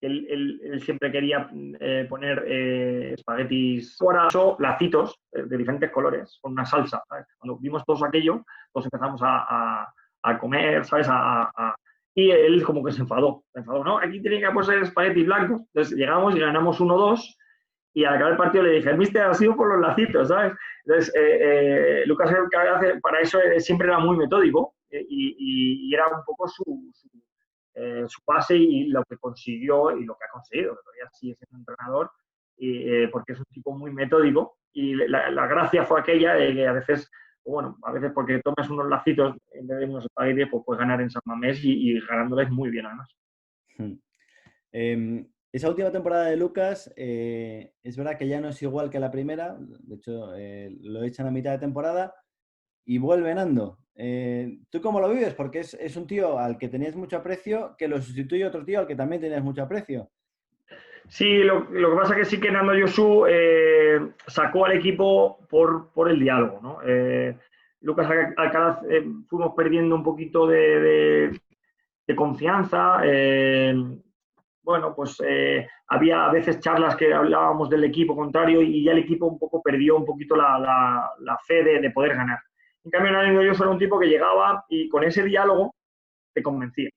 Él siempre quería poner espaguetis, ahora lacitos de diferentes colores, con una salsa. ¿Sabes? Cuando vimos todos aquello, todos empezamos a comer, ¿sabes? Y él como que se enfadó, ¿no? Aquí tiene que poner espaguetis blancos. Entonces llegamos y ganamos 1-2 y al acabar el partido le dije, mister, ha sido por los lacitos, ¿sabes? Entonces, Lucas para eso siempre era muy metódico y era un poco su base y lo que consiguió y lo que ha conseguido, que todavía sigue siendo entrenador, porque es un tipo muy metódico y la gracia fue aquella de que a veces porque tomes unos lacitos en vez de unos espaguetis, pues puedes ganar en San Mamés y ganándoles muy bien además. Esa última temporada de Lucas es verdad que ya no es igual que la primera, de hecho lo echan a mitad de temporada y vuelve Nando. ¿Tú cómo lo vives? Porque es un tío al que tenías mucho aprecio, que lo sustituye otro tío al que también tenías mucho aprecio. Sí, lo que pasa es que sí que Nando Yosu sacó al equipo por el diálogo, ¿no? Lucas Alcaraz fuimos perdiendo un poquito de confianza. Bueno, pues había a veces charlas que hablábamos del equipo contrario y ya el equipo un poco perdió un poquito la fe de poder ganar. En cambio, Nando Yosu era un tipo que llegaba y con ese diálogo te convencía.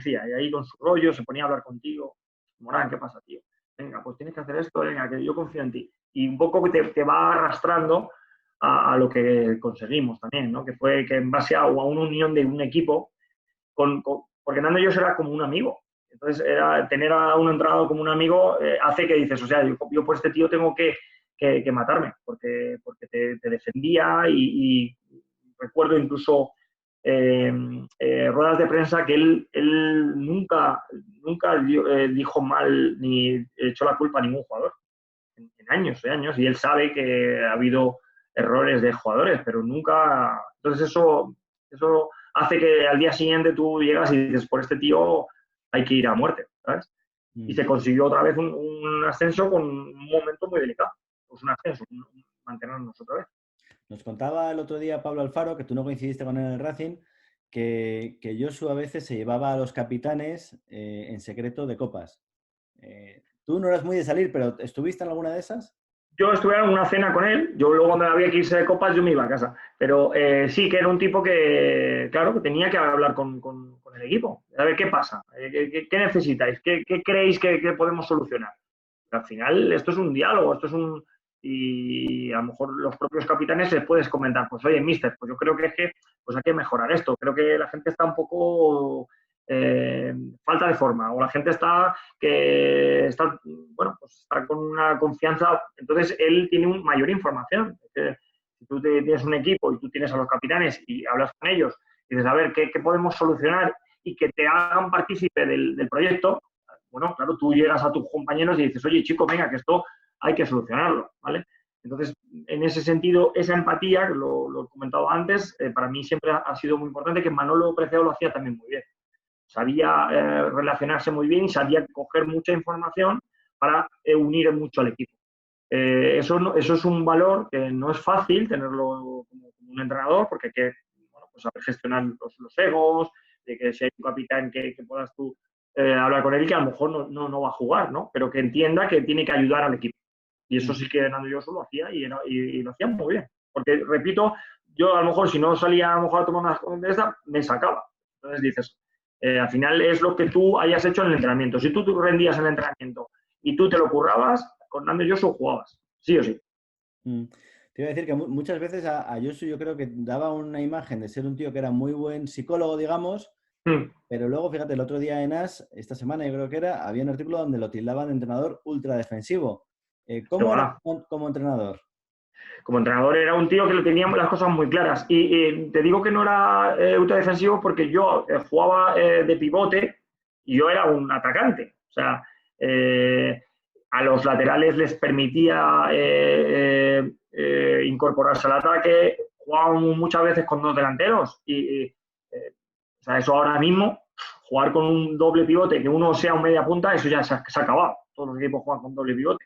Y ahí con su rollo se ponía a hablar contigo. Morán, ¿qué pasa, tío? Venga, pues tienes que hacer esto, venga, que yo confío en ti. Y un poco te va arrastrando a lo que conseguimos también, ¿no? Que fue que en base a una unión de un equipo, porque Nando y yo era como un amigo. Entonces, tener a un entrenador como un amigo hace que dices, o sea, yo por este tío tengo que matarme, porque te defendía y recuerdo incluso ruedas de prensa que él nunca dijo mal ni echó la culpa a ningún jugador en años, y él sabe que ha habido errores de jugadores, pero nunca. Entonces eso hace que al día siguiente tú llegas y dices, por este tío hay que ir a muerte, ¿sabes? Y se consiguió otra vez un ascenso con un momento muy delicado. Pues un ascenso, mantenernos otra vez. Nos contaba el otro día Pablo Alfaro, que tú no coincidiste con él en el Racing, que Josu a veces se llevaba a los capitanes en secreto de copas. Tú no eras muy de salir, pero ¿estuviste en alguna de esas? Yo estuve en una cena con él, yo luego cuando había que irse de copas yo me iba a casa, pero sí que era un tipo que, claro, que tenía que hablar con el equipo, a ver qué pasa, qué necesitáis, qué creéis que podemos solucionar. Al final esto es un diálogo, y a lo mejor los propios capitanes les puedes comentar, pues oye, mister, pues yo creo que es que pues hay que mejorar esto, creo que la gente está un poco falta de forma, o la gente está bueno, pues está con una confianza, entonces él tiene mayor información. Si tú tienes un equipo y tú tienes a los capitanes y hablas con ellos y dices, a ver, ¿qué podemos solucionar? Y que te hagan partícipe del proyecto, bueno, claro, tú llegas a tus compañeros y dices, oye, chico, venga, que esto hay que solucionarlo, ¿vale? Entonces, en ese sentido, esa empatía, que lo he comentado antes, para mí siempre ha sido muy importante, que Manolo Preciado lo hacía también muy bien. Sabía relacionarse muy bien y sabía coger mucha información para unir mucho al equipo. Eso es un valor que no es fácil tenerlo como un entrenador, porque hay que pues saber gestionar los egos, de que si hay un capitán que puedas tú hablar con él, que a lo mejor no va a jugar, ¿no? Pero que entienda que tiene que ayudar al equipo. Y eso sí que Hernando Yoso lo hacía y lo hacía muy bien. Porque, repito, yo a lo mejor si no salía a lo mejor a tomar una de esta, me sacaba. Entonces dices, al final es lo que tú hayas hecho en el entrenamiento. Si tú rendías en el entrenamiento y tú te lo currabas, con Hernando Yoso jugabas, sí o sí. Te iba a decir que muchas veces a Yosu yo creo que daba una imagen de ser un tío que era muy buen psicólogo, digamos, pero luego, fíjate, el otro día en AS, esta semana yo creo que había un artículo donde lo tildaban de entrenador ultra defensivo. ¿Cómo era como entrenador? Como entrenador era un tío que le teníamos las cosas muy claras. Y te digo que no era ultra defensivo porque yo jugaba de pivote y yo era un atacante. O sea, a los laterales les permitía incorporarse al ataque. Jugábamos muchas veces con dos delanteros. O sea, eso ahora mismo, jugar con un doble pivote, que uno sea un media punta, eso ya se ha acabado. Todos los equipos juegan con doble pivote.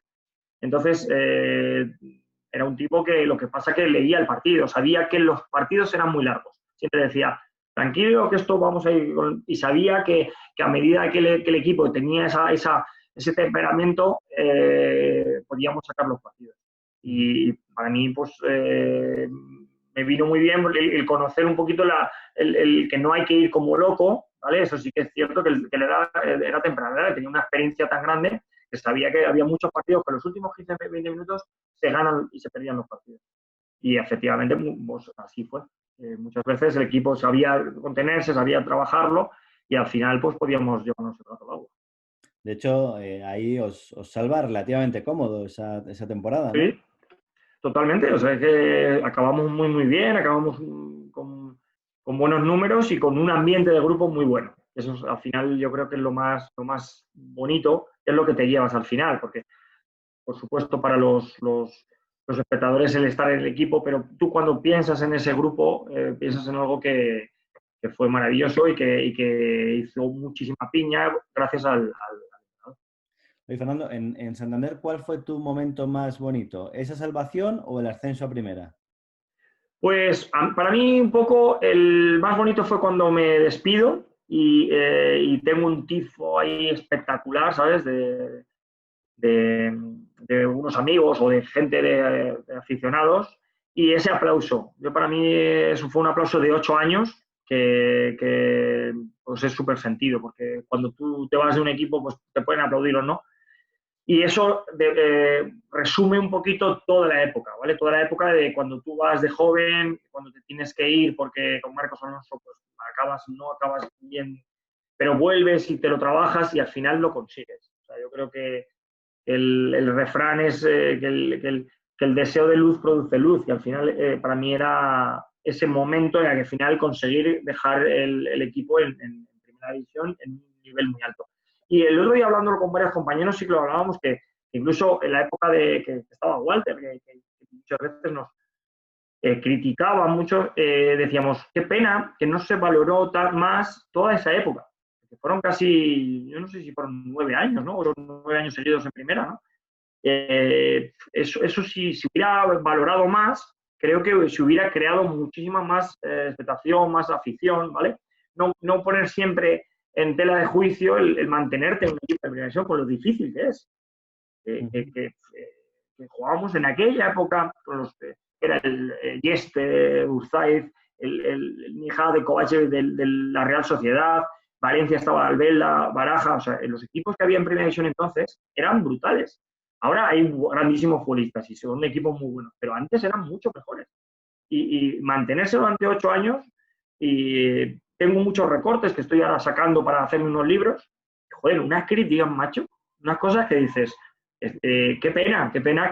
Entonces, era un tipo que lo que pasa es que leía el partido, sabía que los partidos eran muy largos. Siempre decía, tranquilo, que esto vamos a ir con... Y sabía que a medida que el equipo tenía ese temperamento, podíamos sacar los partidos. Y para mí, pues, me vino muy bien el conocer un poquito el que no hay que ir como loco, ¿vale? Eso sí que es cierto que él era temprano, tenía una experiencia tan grande que sabía que había muchos partidos que en los últimos 15-20 minutos se ganan y se perdían los partidos. Y efectivamente, pues, así fue. Muchas veces el equipo sabía contenerse, sabía trabajarlo y al final pues podíamos llevarnos el rato al agua. De hecho, ahí os salva relativamente cómodo esa temporada, ¿no? Sí, totalmente. O sea, es que acabamos muy bien, acabamos con buenos números y con un ambiente de grupo muy bueno. Eso es, al final yo creo que es lo más bonito, es lo que te llevas al final, porque por supuesto para los espectadores el estar en el equipo, pero tú cuando piensas en ese grupo, piensas en algo que fue maravilloso y que hizo muchísima piña gracias al. Oye, Fernando, en Santander, ¿cuál fue tu momento más bonito? ¿Esa salvación o el ascenso a primera? Pues para mí un poco el más bonito fue cuando me despido y tengo un tifo ahí espectacular, ¿sabes? De unos amigos o de gente de aficionados y ese aplauso. Para mí eso fue un aplauso de 8 años que pues es súper sentido, porque cuando tú te vas de un equipo pues te pueden aplaudir o no. Y eso resume un poquito toda la época, ¿vale? Toda la época de cuando tú vas de joven, cuando te tienes que ir porque con Marcos Alonso pues no acabas bien, pero vuelves y te lo trabajas y al final lo consigues. O sea, yo creo que el refrán es que el deseo de luz produce luz y al final para mí era ese momento en el que al final conseguir dejar el equipo en primera división en un nivel muy alto. Y el otro día hablándolo con varios compañeros sí que lo hablábamos que incluso en la época de que estaba Walter, que muchas veces nos criticaba mucho, decíamos, qué pena que no se valoró más toda esa época. Que fueron casi, yo no sé si fueron 9 años, ¿no? O 9 años seguidos en primera, ¿no? Eso si se hubiera valorado más, creo que se hubiera creado muchísima más expectación, más afición, ¿vale? No poner siempre en tela de juicio el mantenerte en un equipo de primera división con lo difícil que es. Que jugábamos en aquella época con los era el Yeste, Urzaiz, el Nija de Kovacevic de la Real Sociedad, Valencia estaba Albelda, Baraja, o sea, los equipos que había en primera división entonces eran brutales. Ahora hay grandísimos futbolistas y son equipos muy buenos, pero antes eran mucho mejores. Y mantenerse durante 8 años y tengo muchos recortes que estoy ahora sacando para hacerme unos libros. Joder, unas críticas, macho, unas cosas que dices, qué pena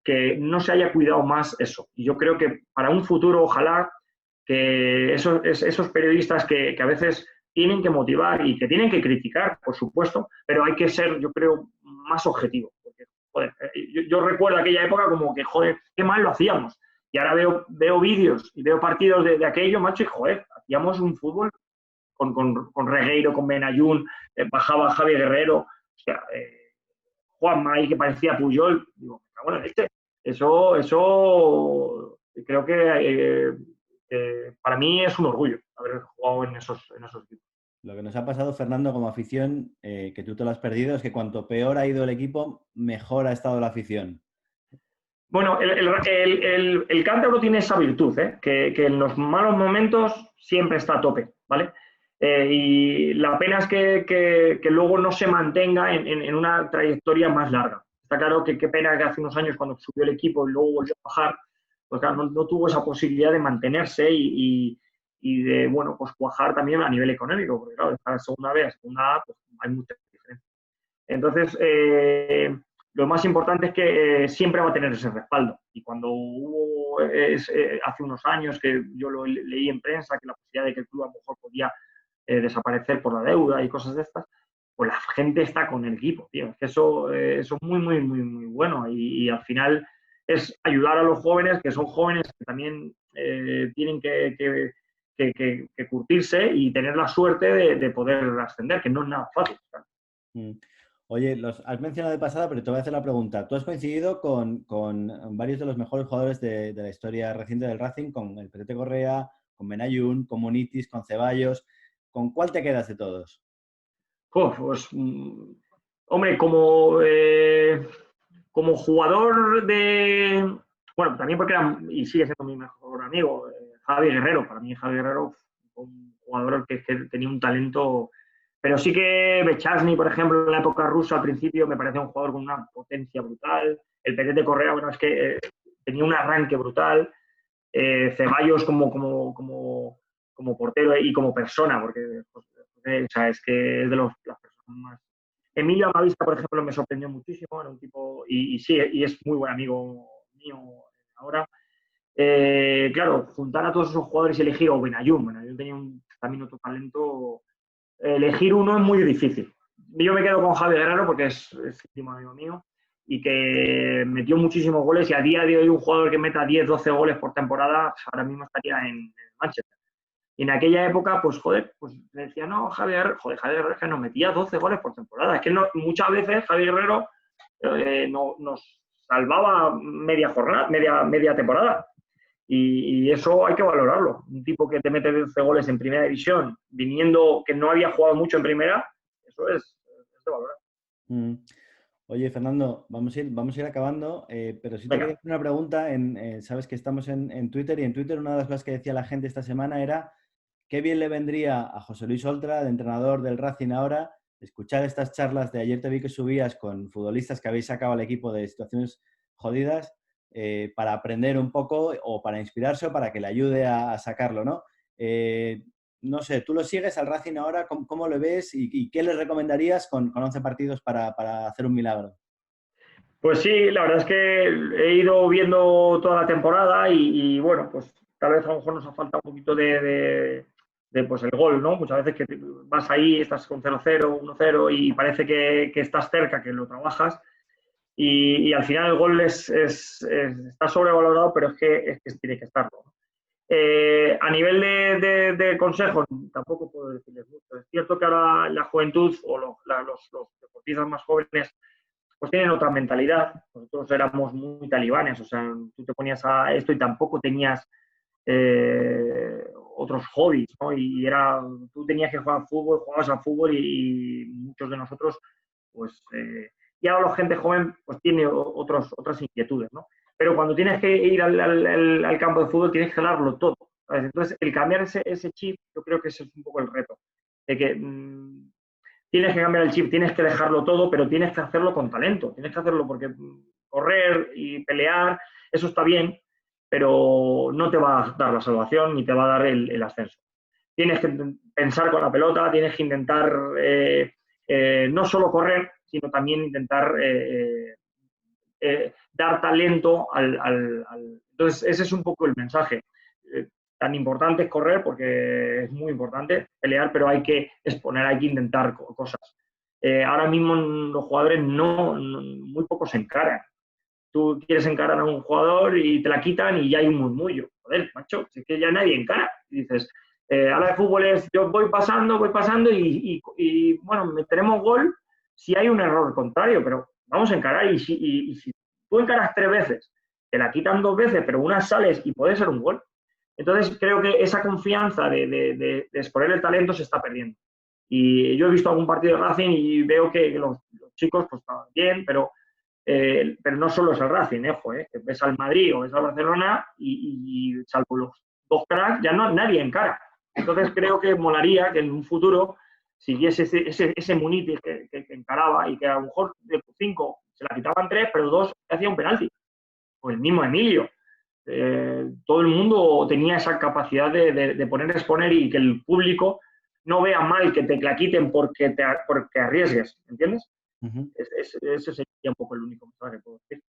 que no se haya cuidado más eso. Y yo creo que para un futuro, ojalá que esos periodistas que a veces tienen que motivar y que tienen que criticar, por supuesto, pero hay que ser, yo creo, más objetivo. Porque, joder, yo recuerdo aquella época como que, joder, qué mal lo hacíamos. Y ahora veo vídeos y veo partidos de aquello, macho, y joder, hacíamos un fútbol con Regueiro, con Benayoun, bajaba Javi Guerrero, o sea, Juanma ahí que parecía Puyol. Digo, bueno, eso creo que para mí es un orgullo haber jugado en esos equipos. Lo que nos ha pasado, Fernando, como afición, que tú te lo has perdido, es que cuanto peor ha ido el equipo, mejor ha estado la afición. Bueno, el cántabro tiene esa virtud, que en los malos momentos siempre está a tope, ¿vale? Y la pena es que luego no se mantenga en una trayectoria más larga. Está claro que qué pena que hace unos años cuando subió el equipo y luego volvió a bajar, pues claro, no tuvo esa posibilidad de mantenerse y de, bueno, pues cuajar también a nivel económico, porque claro, de estar segunda B a segunda A, pues hay mucha diferencia. Entonces, lo más importante es que siempre va a tener ese respaldo. Y cuando hubo, hace unos años que yo lo leí en prensa, que la posibilidad de que el club a lo mejor podía desaparecer por la deuda y cosas de estas, pues la gente está con el equipo, tío. Es que eso es muy, muy, muy, muy bueno. Y al final es ayudar a los jóvenes, que son jóvenes que también tienen que curtirse y tener la suerte de poder ascender, que no es nada fácil. ¿Sabes? Oye, has mencionado de pasada, pero te voy a hacer la pregunta. Tú has coincidido con varios de los mejores jugadores de la historia reciente del Racing, con el Petete Correa, con Benayoun, con Munitis, con Ceballos. ¿Con cuál te quedas de todos? Pues, hombre, como jugador de... Bueno, también porque era, y sigue siendo mi mejor amigo, Javi Guerrero. Para mí Javi Guerrero fue un jugador que tenía un talento... Pero sí que Bechasny, por ejemplo, en la época rusa al principio me parecía un jugador con una potencia brutal. El Petete Correa, bueno, es que tenía un arranque brutal. Ceballos como portero y como persona, porque pues, o sea, es que es de las personas más... Emilio Amavista, por ejemplo, me sorprendió muchísimo, era un tipo, y sí, y es muy buen amigo mío ahora. Claro, juntar a todos esos jugadores y elegir, o Benayoun tenía también otro talento, elegir uno es muy difícil. Yo me quedo con Javi Guerrero porque es íntimo amigo mío y que metió muchísimos goles y a día de hoy un jugador que meta 10, 12 goles por temporada, pues ahora mismo estaría en Manchester. Y en aquella época, pues joder, pues me decía, no, Javier Guerrero que nos metía 12 goles por temporada. Es que no, muchas veces Javier Guerrero nos salvaba media jornada, media temporada. Y eso hay que valorarlo. Un tipo que te mete 12 goles en primera división, viniendo que no había jugado mucho en primera, eso es de valorar. Oye, Fernando, vamos a ir acabando, pero sí te quería hacer una pregunta. Sabes que estamos en Twitter y en Twitter una de las cosas que decía la gente esta semana era qué bien le vendría a José Luis Oltra, de entrenador del Racing ahora, escuchar estas charlas de ayer te vi que subías con futbolistas que habéis sacado al equipo de situaciones jodidas para aprender un poco o para inspirarse o para que le ayude a sacarlo, ¿no? No sé, ¿tú lo sigues al Racing ahora? ¿Cómo lo ves? ¿Y qué le recomendarías con 11 partidos para hacer un milagro? Pues sí, la verdad es que he ido viendo toda la temporada y bueno, pues tal vez a lo mejor nos ha faltado un poquito de pues el gol, ¿no? Muchas veces que vas ahí, estás con 0-0, 1-0 y parece que estás cerca, que lo trabajas y al final el gol está sobrevalorado, pero es que tiene que estarlo. A nivel de consejos, tampoco puedo decirles mucho. Es cierto que ahora la juventud o los deportistas más jóvenes pues tienen otra mentalidad. Nosotros éramos muy talibanes, o sea, tú te ponías a esto y tampoco tenías otros hobbies, ¿no? Y tú tenías que jugar al fútbol, jugabas al fútbol y muchos de nosotros, pues, y ahora la gente joven, pues tiene otras inquietudes, ¿no? Pero cuando tienes que ir al campo de fútbol, tienes que darlo todo, ¿sabes? Entonces, el cambiar ese chip, yo creo que ese es un poco el reto, de que tienes que cambiar el chip, tienes que dejarlo todo, pero tienes que hacerlo con talento, tienes que hacerlo porque correr y pelear, eso está bien, pero no te va a dar la salvación ni te va a dar el ascenso. Tienes que pensar con la pelota, tienes que intentar no solo correr, sino también intentar dar talento Entonces, ese es un poco el mensaje. Tan importante es correr, porque es muy importante pelear, pero hay que exponer, hay que intentar cosas. Ahora mismo los jugadores muy pocos se encaran. Tú quieres encarar a un jugador y te la quitan y ya hay un murmullo. Joder, macho, es que ya nadie encara. Y dices, ahora el fútbol es, yo voy pasando y bueno, meteremos gol si hay un error contrario, pero vamos a encarar y si tú encaras 3 veces, te la quitan 2 veces, pero una sales y puede ser un gol. Entonces creo que esa confianza de exponer el talento se está perdiendo. Y yo he visto algún partido de Racing y veo que los chicos pues estaban bien, pero no solo es el Racing, que ves al Madrid o ves al Barcelona y salvo los 2 cracks, ya nadie encara. Entonces creo que molaría que en un futuro siguiese ese Munitis que encaraba y que a lo mejor de 5 se la quitaban 3, pero 2 hacía un penalti. O el mismo Emilio. Todo el mundo tenía esa capacidad de poner, exponer y que el público no vea mal que te la quiten porque arriesgues, ¿entiendes? Ese sería un poco el único mensaje que puedo decir.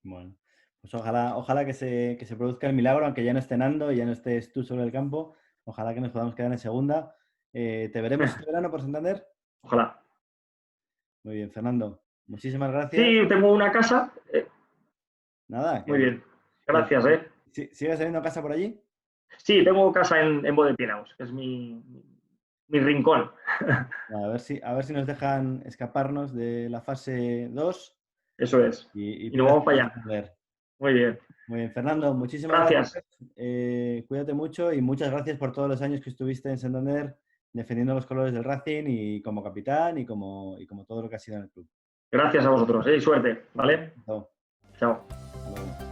Bueno, pues ojalá que se produzca el milagro, aunque ya no esté Nando y ya no estés tú sobre el campo. Ojalá que nos podamos quedar en segunda. ¿Te veremos este verano por Santander? Ojalá. Muy bien, Fernando. Muchísimas gracias. Sí, tengo una casa. Nada, Muy bien. Gracias, ¿eh? ¿Sigues teniendo casa por allí? Sí, tengo casa en Bodepieraus, que es mi rincón. A ver si nos dejan escaparnos de la fase 2 Eso es. y Y nos vamos para allá. Santander. Muy bien. Muy bien, Fernando, muchísimas Gracias. Cuídate mucho y muchas gracias por todos los años que estuviste en Santander defendiendo los colores del Racing y como capitán y como todo lo que has sido en el club. Gracias a vosotros, y suerte, ¿vale? Chao. Chao. Hasta luego.